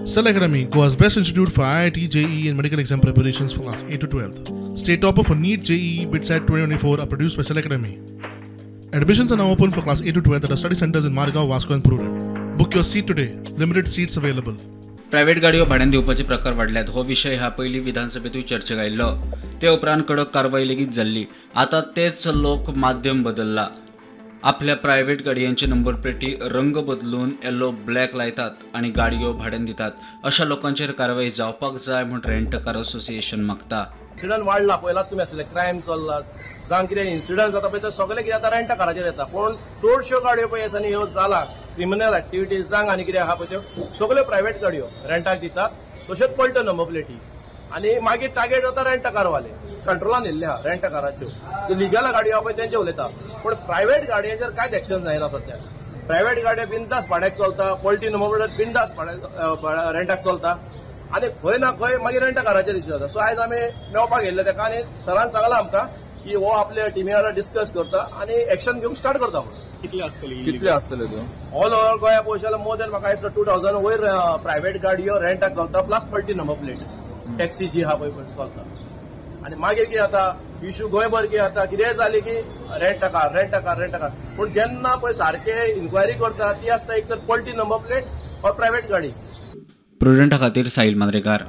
Cell Academy, Goa's best institute for IIT, JEE and medical exam preparations for class 8 to 12th. State topper for NEET, JEE, BITSAT 2024 are produced by Cell Academy. Admissions are now open for class 8 to 12th at our study centers in Margao, Vasco and Purun. Book your seat today. Limited seats available. Private गाडयो भाड्यान दिवपाचे प्रकार वाढल्यात. हो विषय ह्या पयली विधानसभेतूय चर्चेक आयिल्लो. ते उपरांत कडक कारवाई लेगीत जाल्ली. आता तेच लोक माध्यम बदलला. आपल्या प्रायव्हेट गाडयांचे नंबर प्लेटी रंग बदलून येलो ब्लॅक लायतात आणि गाडयो भाड्यान दितात. अशा लोकांचेर कारवाई जावपाक जाय म्हूण रेंट कार असोसिएशन मागता. इन्सिडंट वाढला पयलाच तुमी आसले क्रायम चल्ला जावं कितें इन्सिडंट जाता पळय ते सगळे कितें जाता रेंटा काराचेर येता. पूण चडश्यो गाडयो पळय आसा न्ही ह्यो जाला क्रिमिनल एक्टिविटीज जावं आनी कितें आहा पळय त्यो सगळ्यो प्रायव्हेट गाडयो रेंटाक दितात. तश्योच पळटा नंबर प्लेटी आनी मागीर टार्गेट जाता रेंटा कारवाले कंट्रोलान येयल्ले आहा रेंटा काराच्यो. ज्यो लिगल गाडयो आहा पळय तेंचे उलयता. पूण प्रायव्हेट गाडयांचेर कांयच एक्शन जायना सद्या. प्रायव्हेट गाडयो बिनदास भाड्याक चलता. पळटी नंबर प्लेट बिनदास रेंटाक चलता आनी खंय ना खंय मागीर रेंटा काराचेर इश्यू जाता. सो आयज आमी मेळपाक येयल्ले तेका आनी सरान सांगलां आमकां की हो आपल्या टिमी वांगडा डिस्कस करता आनी एक्शन घेवंक स्टार्ट करता म्हणून. कितले आसतले त्यो ऑल ओव्हर गोंया पळोवंक जाल्यार मोर देन म्हाका दिसता 2000 वयर प्रायव्हेट गाडयो रेंटाक चलता प्लस पळटी नंबर प्लेट टॅक्सी जी आहा पळय चलता. आनी मागीर कितें जाता इश्यू गोंयभर कितें जाता कितेंय जालें की रेंटा कार. पूण जेन्ना पळय सारके इन्क्वायरी करता ती आसता एक तर पळटी नंबर प्लेट ऑर प्रायव्हेट गाडी. प्रुडंटा खातीर साहिल मांद्रेकार.